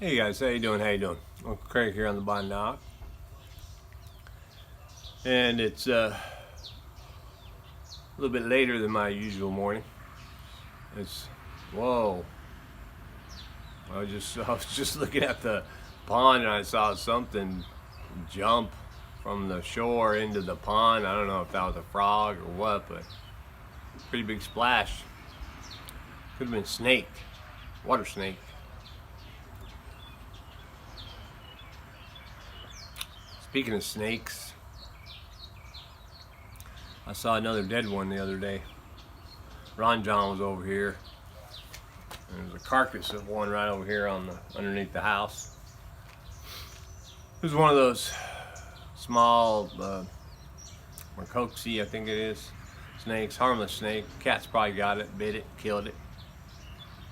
Hey guys, how you doing? How you doing? Uncle Craig here on the baan, nawk. And it's a little bit later than my usual morning. It's whoa. I was just looking at the pond and I saw something jump from the shore into the pond. I don't know if that was a frog or what, but pretty big splash. Could have been a snake, water snake. Speaking of snakes, I saw another dead one the other day. Ron John was over here. And there's a carcass of one right over here on underneath the house. It was one of those small Mercoxi, I think it is, snakes, harmless snake. Cats probably got it, bit it, killed it,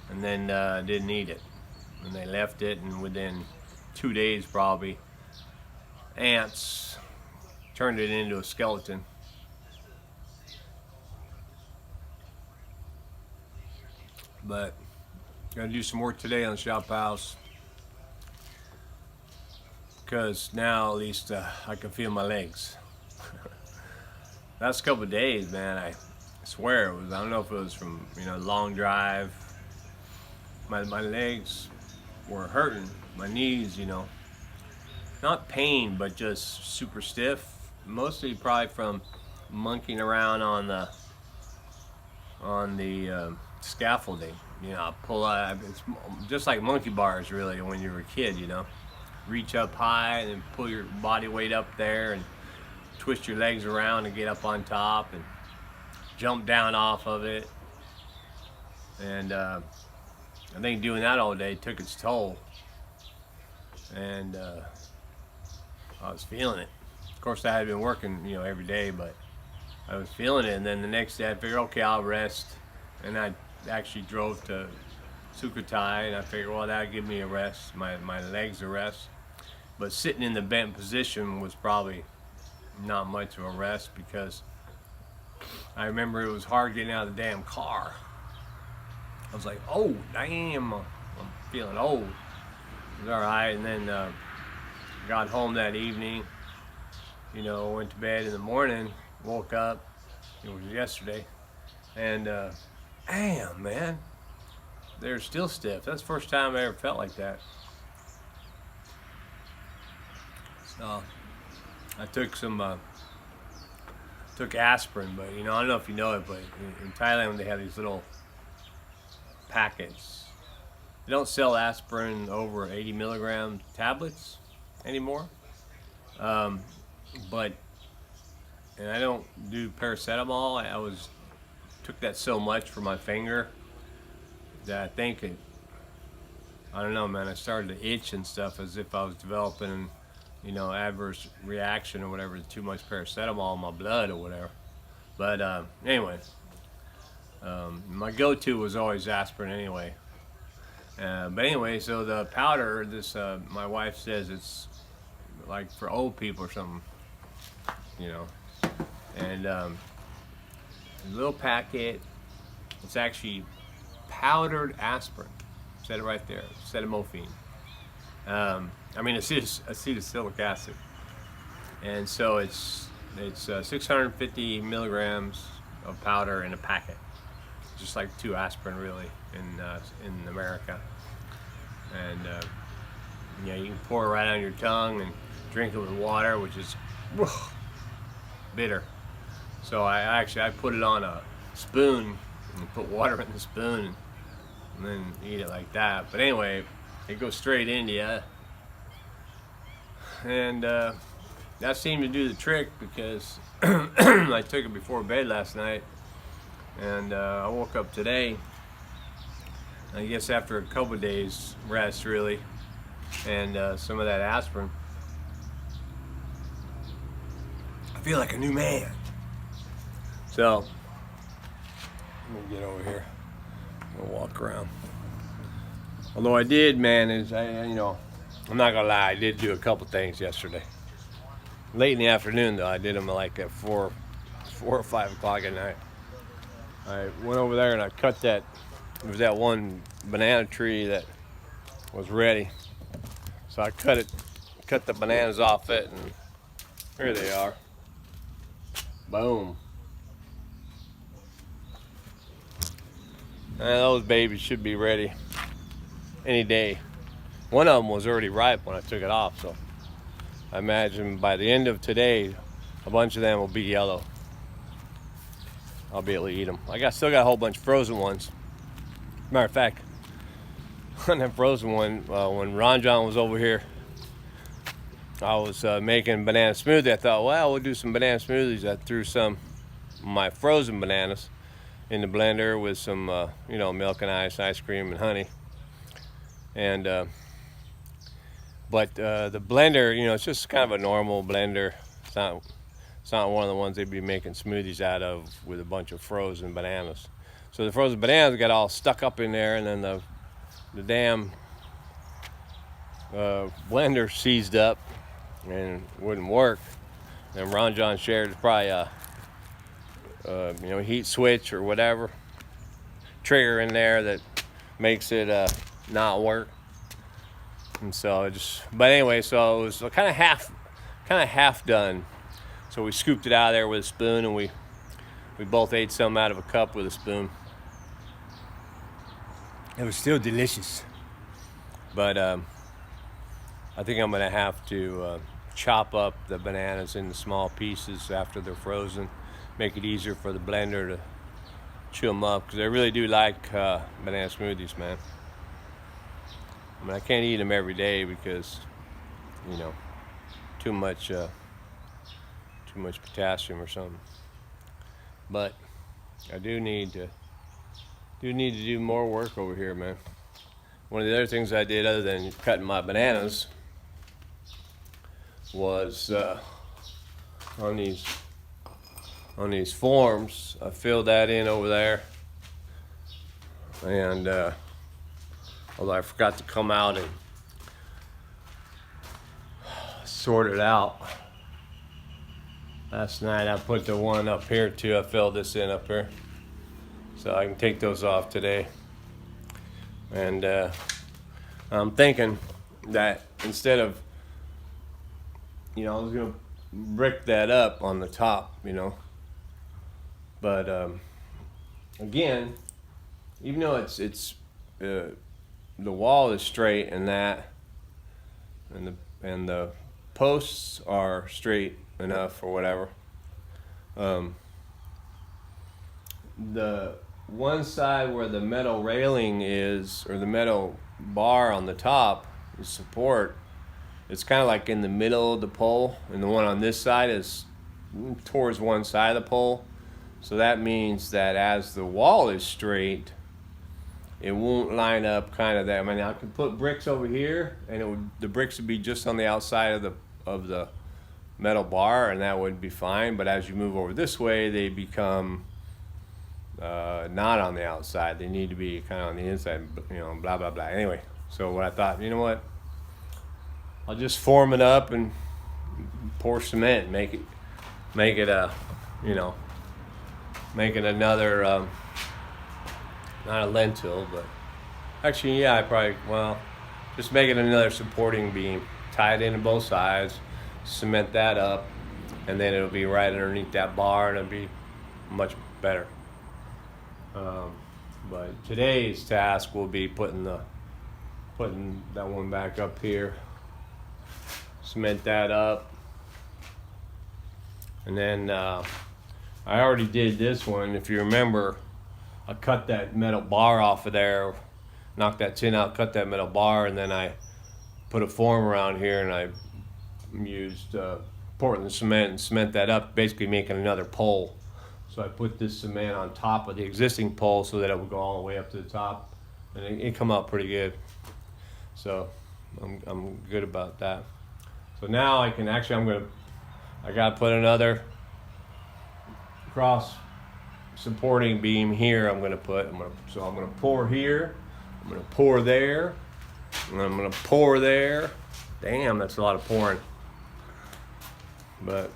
and then didn't eat it. And they left it, and within 2 days probably, ants turned it into a skeleton. But gonna do some work today on the Shophouse because now at least I can feel my legs. Last couple of days, man, I swear it was, I don't know if it was from long drive. My legs were hurting, my knees, not pain, but just super stiff. Mostly probably from monkeying around on the scaffolding. I pull out. It's just like monkey bars, really, when you were a kid. Reach up high and then pull your body weight up there and twist your legs around and get up on top and jump down off of it. And I think doing that all day took its toll. And I was feeling it. Of course, I had been working, every day, but I was feeling it. And then the next day, I figured, okay, I'll rest. And I actually drove to Sukhothai, and I figured, well, that'd give me a rest, my legs a rest. But sitting in the bent position was probably not much of a rest, because I remember it was hard getting out of the damn car. I was like, oh, damn, I'm feeling old. It was all right, and then got home that evening, went to bed in the morning, woke up, it was yesterday, and damn, man, they're still stiff. That's the first time I ever felt like that. So I took took aspirin, but I don't know if you know it, but in Thailand they have these little packets. They don't sell aspirin over 80 milligram tablets anymore. But and I don't do paracetamol. I took that so much for my finger that I think I don't know, man, I started to itch and stuff as if I was developing adverse reaction or whatever, too much paracetamol in my blood or whatever. But anyway, my go-to was always aspirin anyway. But anyway, so the powder, my wife says it's like for old people or something, and a little packet. It's actually powdered aspirin. Said it right there, acetaminophen. Acetylsalicylic acid. And so it's 650 milligrams of powder in a packet, just like 2 aspirin really in America. And you can pour it right on your tongue and drink it with water, which is bitter. So I put it on a spoon and put water in the spoon and then eat it like that. But anyway, it goes straight into you. And that seemed to do the trick, because I took it before bed last night, and I woke up today, I guess after a couple of days rest really, and some of that aspirin, I feel like a new man. So let me get over here. I'm gonna walk around. Although I did, man, I'm not gonna lie, I did do a couple things yesterday. Late in the afternoon, though, I did them like at 4 or 5 o'clock at night. I went over there and I cut that. There was that one banana tree that was ready. So I cut the bananas off it, and here they are. Boom. And those babies should be ready any day. One of them was already ripe when I took it off, so I imagine by the end of today, a bunch of them will be yellow. I'll be able to eat them. Still got a whole bunch of frozen ones. Matter of fact, on that frozen one, when Ron John was over here, I was making banana smoothie. I thought, well, we'll do some banana smoothies. I threw some of my frozen bananas in the blender with some, milk and ice cream and honey. And but the blender, it's just kind of a normal blender. It's not one of the ones they'd be making smoothies out of with a bunch of frozen bananas. So the frozen bananas got all stuck up in there, and then the damn blender seized up and wouldn't work. And Ron John shared probably a heat switch or whatever trigger in there that makes it not work. And so but anyway, so it was kind of half done. So we scooped it out of there with a spoon, and we both ate some out of a cup with a spoon. It was still delicious, but I think I'm gonna have to chop up the bananas into small pieces after they're frozen, make it easier for the blender to chew them up, because I really do like banana smoothies, man. I mean, I can't eat them every day because, too much potassium or something. But I do need to do more work over here, man. One of the other things I did, other than cutting my bananas, was on these forms. I filled that in over there, and although I forgot to come out and sort it out last night, I put the one up here too. I filled this in up here, so I can take those off today. And I'm thinking that instead of, I was gonna brick that up on the top, but again, even though it's the wall is straight and the posts are straight enough or whatever, the one side where the metal railing is, or the metal bar on the top, the support, it's kind of like in the middle of the pole, and the one on this side is towards one side of the pole. So that means that as the wall is straight, it won't line up kind of that. I mean, I could put bricks over here, and the bricks would be just on the outside of the metal bar, and that would be fine. But as you move over this way, they become not on the outside. They need to be kind of on the inside, blah, blah, blah. Anyway, so what I thought, you know what? I'll just form it up and pour cement, make it another, not a lentil, but actually, yeah, just make it another supporting beam, tie it into both sides, cement that up, and then it'll be right underneath that bar, and it'll be much better. But today's task will be putting that one back up here, cement that up, and then I already did this one. If you remember, I cut that metal bar off of there, knocked that tin out, cut that metal bar, and then I put a form around here, and I used Portland cement and cement that up, basically making another pole. So I put this cement on top of the existing pole so that it would go all the way up to the top, and it come out pretty good. So I'm good about that. So now I gotta put another cross supporting beam here. I'm gonna pour here, I'm gonna pour there, and I'm gonna pour there. Damn, that's a lot of pouring. But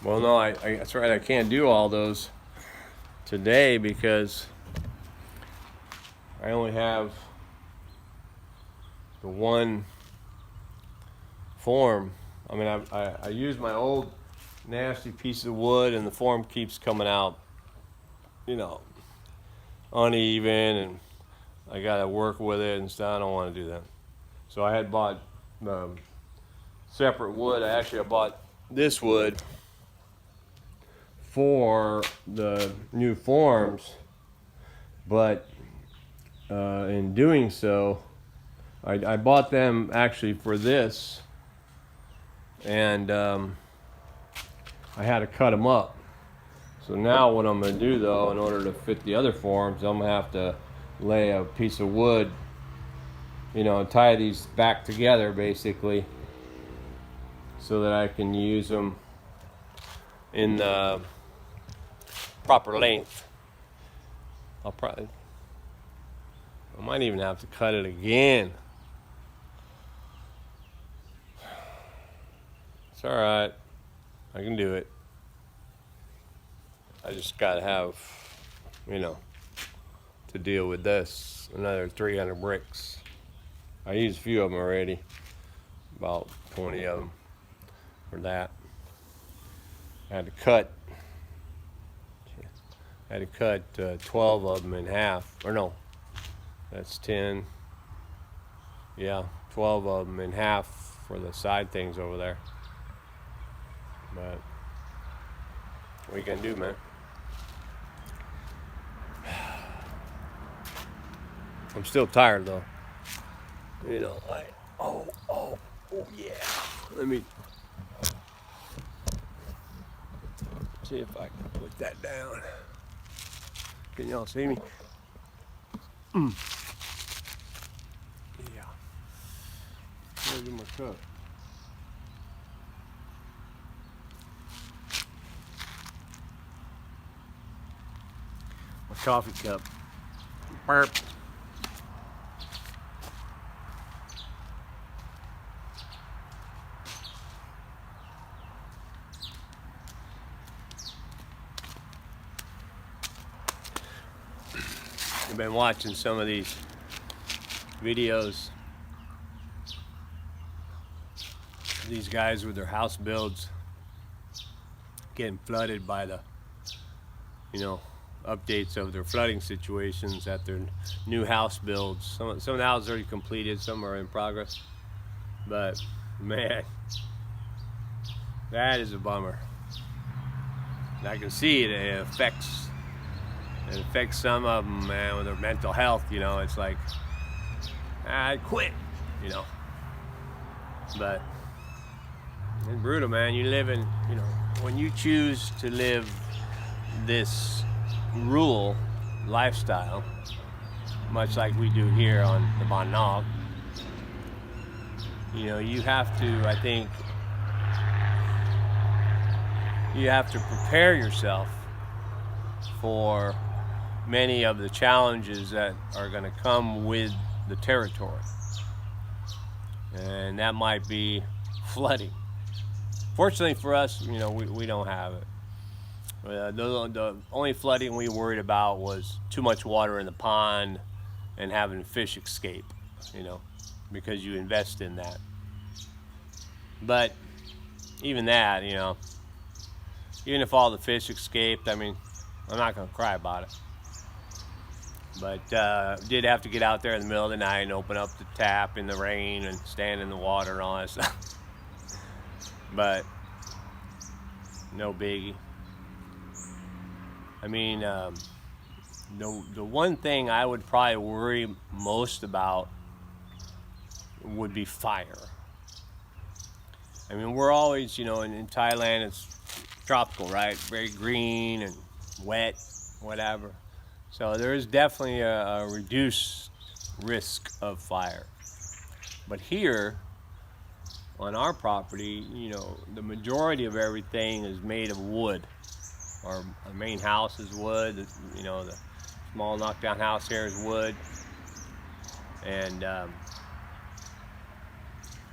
well, no, that's right, I can't do all those today because I only have the one form. I mean, I use my old nasty piece of wood, and the form keeps coming out, you know, uneven, and I gotta work with it and stuff. I don't want to do that. So I had bought separate wood. I bought this wood for the new forms, but in doing so, I bought them actually for this, and I had to cut them up. So now what I'm going to do, though, in order to fit the other forms, I'm going to have to lay a piece of wood, you know, tie these back together basically, so that I can use them in the proper length. I might even have to cut it again. It's all right. I can do it. I just gotta have, you know, to deal with this, another 300 bricks. I used a few of them already, about 20 of them for that. I had to cut 12 of them in half, or no, that's 10. Yeah, 12 of them in half for the side things over there. But what you gonna do, man? I'm still tired though. You know, oh yeah. Let me see if I can put that down. Can y'all see me? Yeah. Where's my cup? My coffee cup. Burp. I've been watching some of these videos. These guys with their house builds getting flooded by the, you know, updates of their flooding situations at their new house builds. Some of the houses are already completed, some are in progress. But man, that is a bummer. And I can see it affects some of them, man, with their mental health. You know, it's like, I quit, you know. But it's brutal, man. You live in, you know, when you choose to live this rural lifestyle, much like we do here on the baan, nawk, you know, you have to, I think, you have to prepare yourself for many of the challenges that are going to come with the territory. And that might be flooding. Fortunately for us, you know, we don't have it. The only flooding we worried about was too much water in the pond and having fish escape, you know, because you invest in that. But even that, you know, even if all the fish escaped, I mean, I'm not going to cry about it. But did have to get out there in the middle of the night and open up the tap in the rain and stand in the water and all that stuff. But no biggie. I mean, the one thing I would probably worry most about would be fire. I mean, we're always, you know, in Thailand, it's tropical, right? Very green and wet, whatever. So there is definitely a reduced risk of fire. But here, on our property, you know, the majority of everything is made of wood. Our main house is wood. You know, the small knockdown house here is wood. And I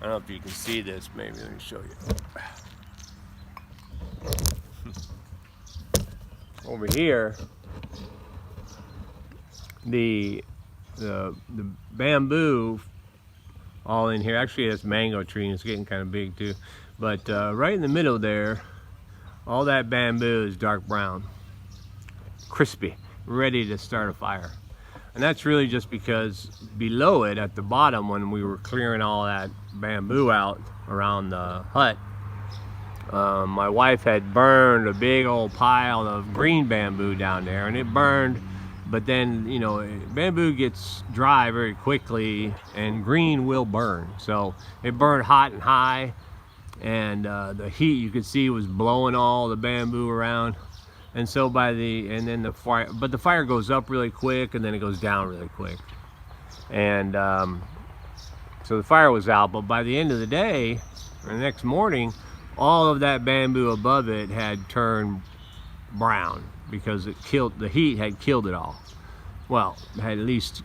don't know if you can see this. Maybe let me show you. Over here, the bamboo all in here. Actually, that's mango tree, and it's getting kind of big too. But right in the middle there, all that bamboo is dark brown, crispy, ready to start a fire. And that's really just because below it, at the bottom, when we were clearing all that bamboo out around the hut, my wife had burned a big old pile of green bamboo down there, and it burned. But then, you know, bamboo gets dry very quickly, and green will burn. So it burned hot and high, and the heat, you could see, was blowing all the bamboo around. And so then the fire, but the fire goes up really quick, and then it goes down really quick. And so the fire was out, but by the end of the day, or the next morning, all of that bamboo above it had turned brown because the heat had killed it all. Well, had at least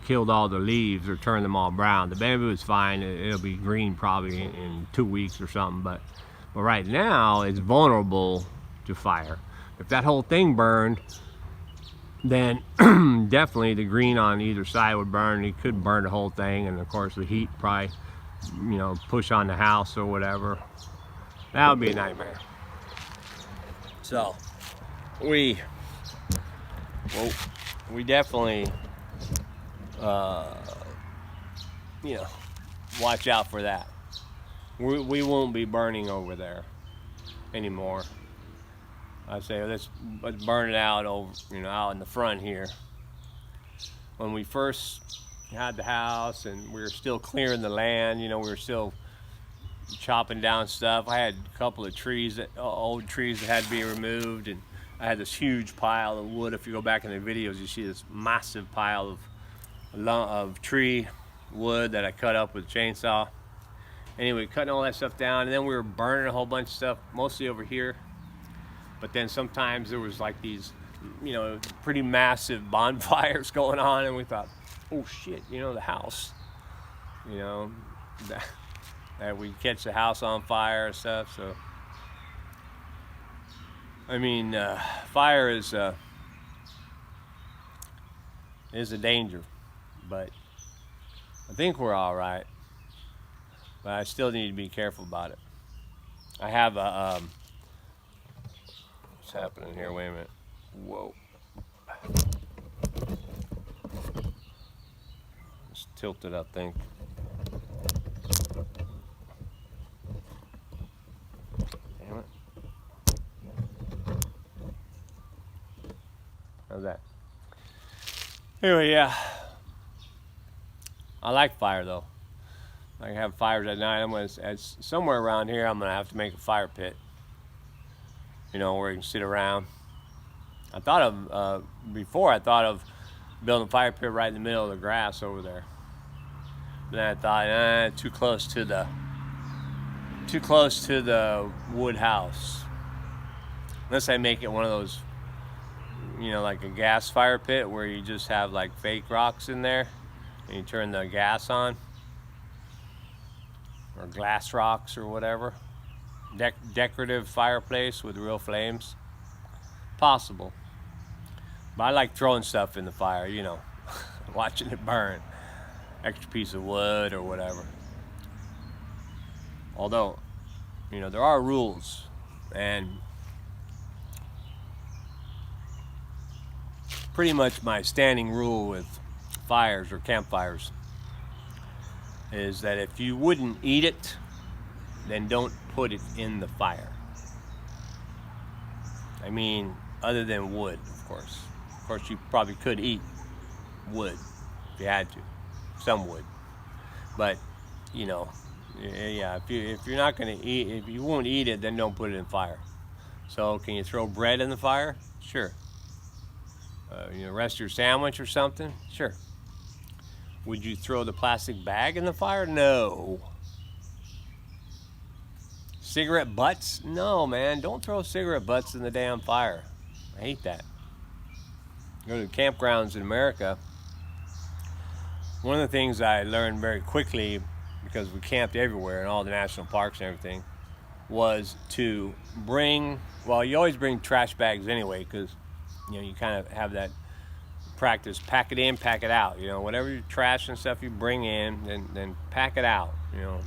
killed all the leaves or turned them all brown. The bamboo is fine. It'll be green probably in 2 weeks or something, but right now it's vulnerable to fire. If that whole thing burned, then definitely the green on either side would burn. You could burn the whole thing, and of course the heat probably, you know, push on the house or whatever. That would be a nightmare. So we definitely you know, watch out for that. We won't be burning over there anymore. I say let's burn it out over, you know, out in the front here. When we first had the house and we were still clearing the land, you know, we were still chopping down stuff. I had a couple of trees, old trees that had to be removed, and I had this huge pile of wood. If you go back in the videos, you see this massive pile of tree wood that I cut up with a chainsaw. Anyway, cutting all that stuff down, and then we were burning a whole bunch of stuff, mostly over here. But then sometimes there was like these, you know, pretty massive bonfires going on, and we thought, oh shit, you know, the house, you know, that we catch the house on fire and stuff. So I mean, fire is a danger, but I think we're all right. But I still need to be careful about it. I have a what's happening here? Wait a minute. Whoa. It's tilted, I think. Damn it. How's that? Anyway, yeah. I like fire though. I have fires at night. Somewhere around here, I'm gonna have to make a fire pit. You know, where you can sit around. I thought of before. I thought of building a fire pit right in the middle of the grass over there. But then I thought, too close to the wood house. Unless I make it one of those, you know, like a gas fire pit where you just have like fake rocks in there, and you turn the gas on. Or glass rocks or whatever. Decorative fireplace with real flames. Possible. But I like throwing stuff in the fire, you know, watching it burn. Extra piece of wood or whatever. Although, you know, there are rules, and pretty much my standing rule with fires or campfires is that if you wouldn't eat it, then don't put it in the fire. I mean, other than wood, of course. Of course, you probably could eat wood if you had to, some wood. But, you know, yeah, if you're not gonna eat, if you won't eat it, then don't put it in fire. So, can you throw bread in the fire? Sure. You know, rest your sandwich or something? Sure. Would you throw the plastic bag in the fire? No. Cigarette butts? No, man. Don't throw cigarette butts in the damn fire. I hate that. Go to campgrounds in America. One of the things I learned very quickly, because we camped everywhere in all the national parks and everything, was to bring, well, you always bring trash bags anyway, because, you know, you kind of have that practice pack it in, pack it out. You know, whatever your trash and stuff you bring in, then pack it out. You know,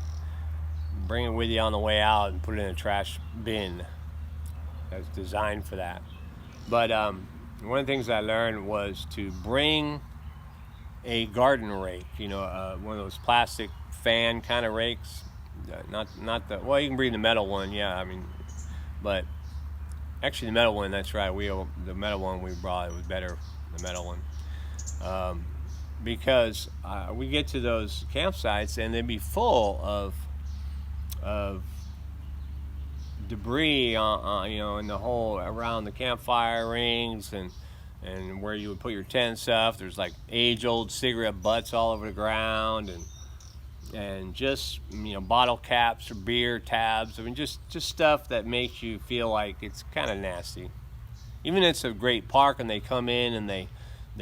bring it with you on the way out and put it in a trash bin that's designed for that. But one of the things I learned was to bring a garden rake. You know, one of those plastic fan kind of rakes. Not the, well, you can bring the metal one, yeah. I mean, but actually the metal one, that's right. The metal one we brought, it was better, the metal one, because we get to those campsites and they'd be full of debris, you know, in the whole around the campfire rings and where you would put your tent stuff. There's like age-old cigarette butts all over the ground, and just, you know, bottle caps or beer tabs. I mean, just stuff that makes you feel like it's kind of nasty. Even if it's a great park and they come in and they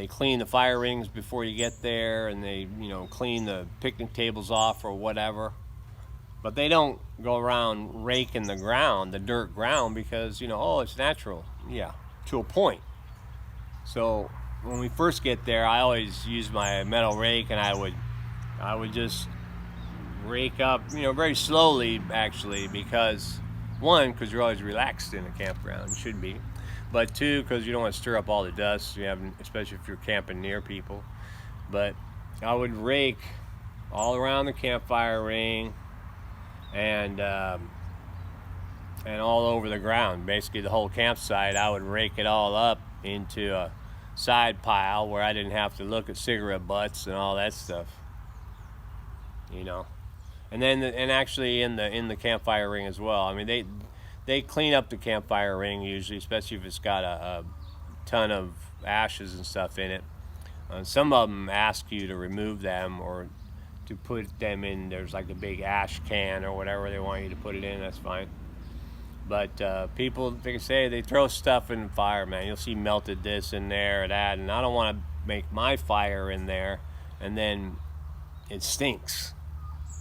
clean the fire rings before you get there, and they, you know, clean the picnic tables off or whatever. But they don't go around raking the ground, the dirt ground, because, you know, oh, it's natural. Yeah, to a point. So when we first get there, I always use my metal rake, and I would just rake up, you know, very slowly, actually, because one, because you're always relaxed in a campground, you should be, but two, because you don't want to stir up all the dust you have, especially if you're camping near people. But I would rake all around the campfire ring and all over the ground, basically the whole campsite. I would rake it all up into a side pile where I didn't have to look at cigarette butts and all that stuff, you know. And then, and actually in the campfire ring as well. I mean, they clean up the campfire ring usually, especially if it's got a ton of ashes and stuff in it. Some of them ask you to remove them or to put them in. There's like a big ash can or whatever they want you to put it in. That's fine. But people, they say they throw stuff in the fire, man. You'll see melted this in there or that, and I don't want to make my fire in there and then it stinks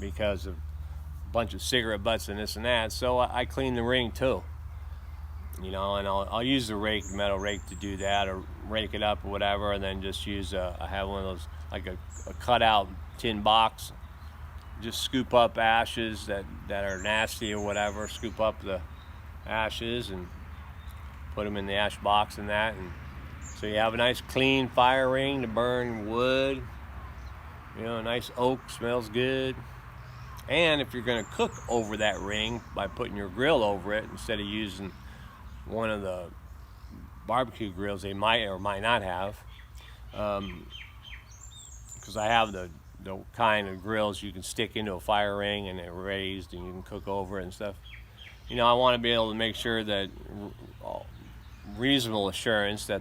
because of a bunch of cigarette butts and this and that. So I clean the ring too, you know, and I'll use the rake, metal rake, to do that, or rake it up or whatever, and then just use I have one of those, like a cutout tin box, just scoop up ashes that are nasty or whatever, scoop up the ashes and put them in the ash box and that, and so you have a nice clean fire ring to burn wood, you know, a nice oak, smells good. And if you're going to cook over that ring by putting your grill over it instead of using one of the barbecue grills they might or might not have, because I have the kind of grills you can stick into a fire ring and they're raised and you can cook over it and stuff. You know, I want to be able to make sure that reasonable assurance that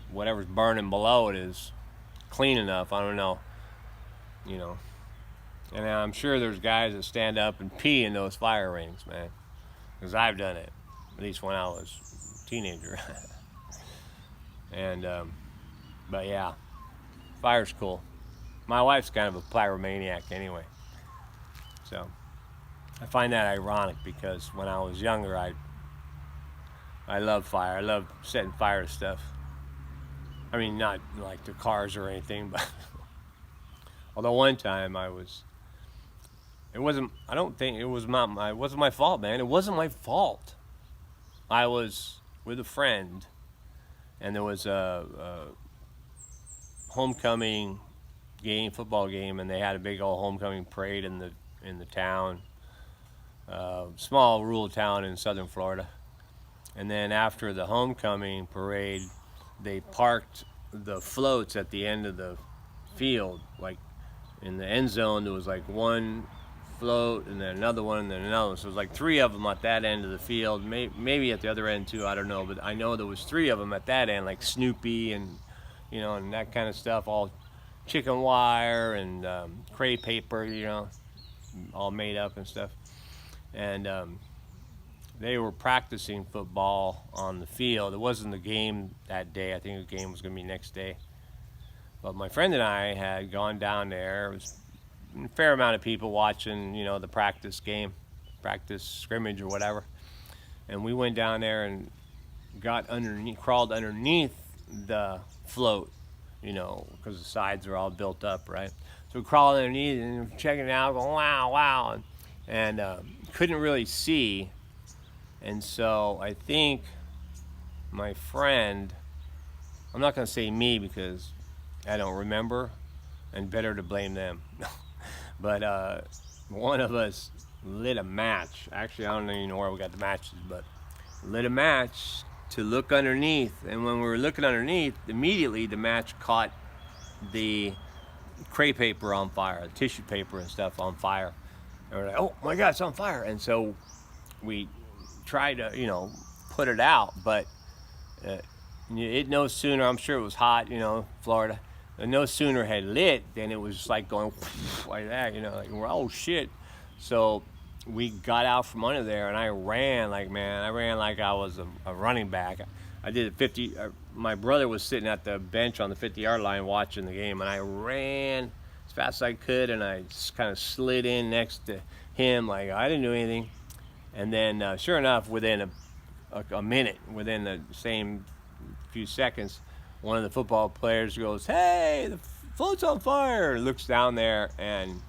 whatever's burning below it is clean enough. I don't know, you know. And I'm sure there's guys that stand up and pee in those fire rings, man, because I've done it, at least when I was a teenager. And but yeah, fire's cool. My wife's kind of a pyromaniac anyway, so I find that ironic, because when I was younger, I loved fire. I loved setting fire to stuff. I mean, not like to cars or anything, but although one time it wasn't my fault, man. It wasn't my fault. I was with a friend, and there was a homecoming game, football game, and they had a big old homecoming parade in the town, small rural town in southern Florida. And then after the homecoming parade, they parked the floats at the end of the field. Like in the end zone, there was like one float and then another one and then another one. So it was like three of them at that end of the field, maybe at the other end too, I don't know, but I know there was three of them at that end, like Snoopy and, you know, and that kind of stuff, all chicken wire and crepe paper, you know, all made up and stuff. And they were practicing football on the field. It wasn't the game that day. I think the game was going to be next day. But my friend and I had gone down there. It was a fair amount of people watching, you know, the practice game, practice scrimmage or whatever. And we went down there and crawled underneath the float because the sides are all built up, right? So we crawl underneath and checking it out, going, wow, wow, and couldn't really see. And so I think my friend, I'm not going to say me because I don't remember, and better to blame them. But one of us lit a match. Actually, I don't even know where we got the matches, but lit a match to look underneath. And when we were looking underneath, immediately the match caught the crepe paper on fire, the tissue paper and stuff on fire. And we're like, oh my God, it's on fire. And so we tried to, put it out, but it no sooner, I'm sure it was hot, Florida, and no sooner had lit than it was just like going like that, like, oh shit. So we got out from under there, and I ran like I was a running back. I did a 50. My brother was sitting at the bench on the 50-yard line watching the game, and I ran as fast as I could, and I just kind of slid in next to him like I didn't do anything. And then, sure enough, within a minute, within the same few seconds, one of the football players goes, "Hey, the float's on fire!" Looks down there, and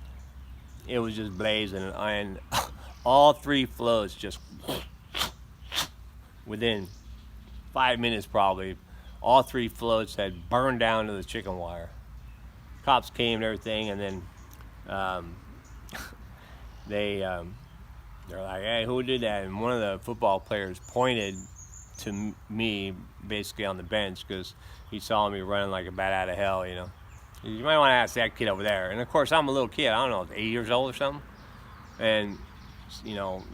it was just blazing, and all 3 floats just within 5 minutes probably, all 3 floats had burned down to the chicken wire. Cops came and everything, and then they're like, "Hey, who did that?" And one of the football players pointed to me, basically on the bench, because he saw me running like a bat out of hell, You might want to ask that kid over there. And of course, I'm a little kid. I don't know, 8 years old or something. And,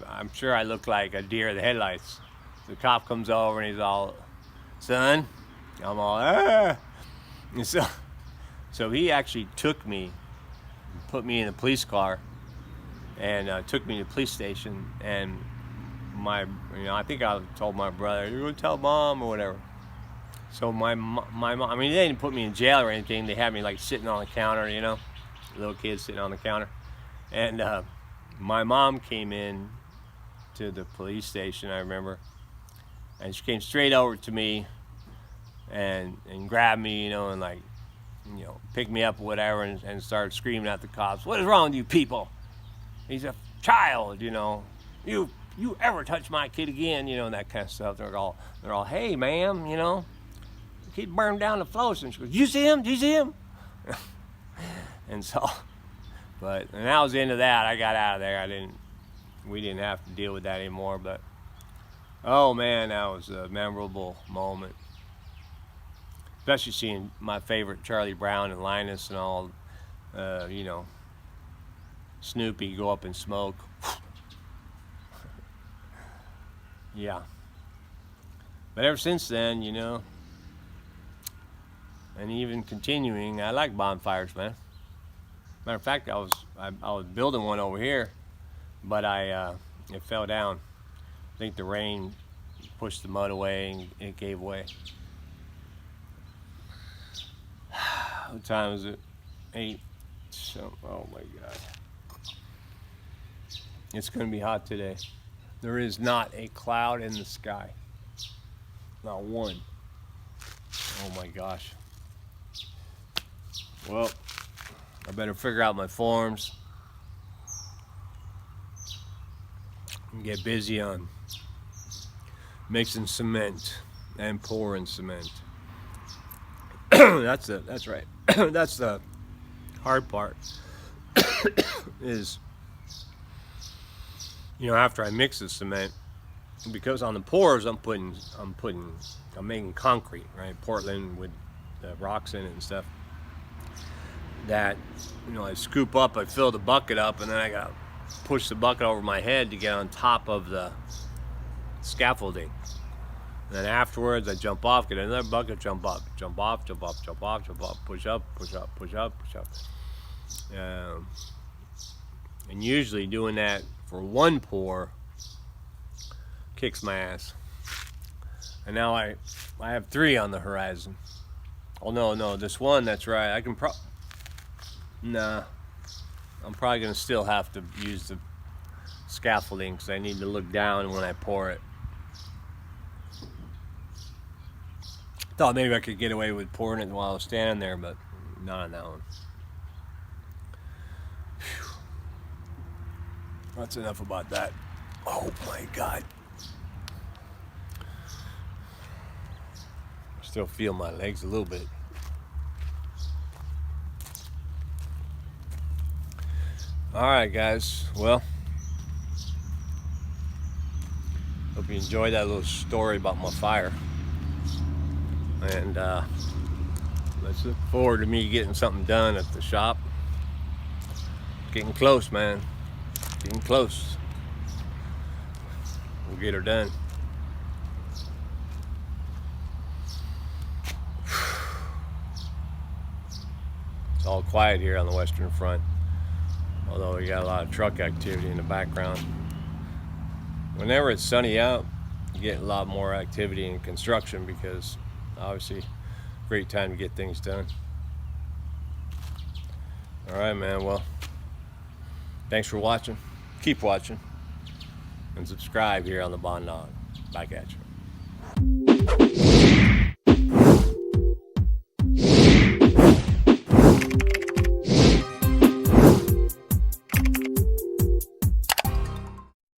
I'm sure I look like a deer in the headlights. The cop comes over and he's all, "Son," I'm all, "Ah." And so he actually took me, put me in a police car, and took me to the police station. And I think I told my brother, "You're going to tell Mom," or whatever. So my mom, they didn't put me in jail or anything. They had me like sitting on the counter, little kid sitting on the counter. And my mom came in to the police station, I remember. And she came straight over to me and grabbed me, and like, picked me up or whatever, and started screaming at the cops, "What is wrong with you people? He's a child, You ever touch my kid again?" And that kind of stuff. They're all, "Hey, ma'am, the kid burned down the floats." And she goes, "You see him? Do you see him?" And so, and that was the end of that. I got out of there. We didn't have to deal with that anymore. But, oh man, that was a memorable moment. Especially seeing my favorite Charlie Brown and Linus and all, Snoopy go up in smoke. Yeah. But ever since then, and even continuing, I like bonfires, man. Matter of fact, I was building one over here, but it fell down. I think the rain pushed the mud away and it gave way. What time is it? 8. So, oh my God. It's going to be hot today. There is not a cloud in the sky. Not one. Oh my gosh. Well, I better figure out my forms and get busy on mixing cement and pouring cement. That's right. That's the hard part. Is, after I mix the cement, because on the pours I'm making concrete, right? Portland with the rocks in it and stuff. That, I scoop up, I fill the bucket up, and then I gotta push the bucket over my head to get on top of the scaffolding. And then afterwards I jump off, get another bucket, jump up, jump off, jump up, jump off, jump up, push up, push up, push up, push up. And usually doing that for one pour kicks my ass. And now I have 3 on the horizon. Oh no, this one, that's right. I'm probably gonna still have to use the scaffolding because I need to look down when I pour it. Thought maybe I could get away with pouring it while I was standing there, but not on that one. Whew. That's enough about that. Oh my God. I still feel my legs a little bit. Alright guys, well, hope you enjoyed that little story about my fire. And let's look forward to me getting something done at the shop. Getting close, man. Getting close. We'll get her done. It's all quiet here on the Western Front, although we got a lot of truck activity in the background. Whenever it's sunny out, you get a lot more activity in construction because obviously great time to get things done. Alright man, well, thanks for watching. Keep watching and subscribe here on the Baan Nawk. Back at you.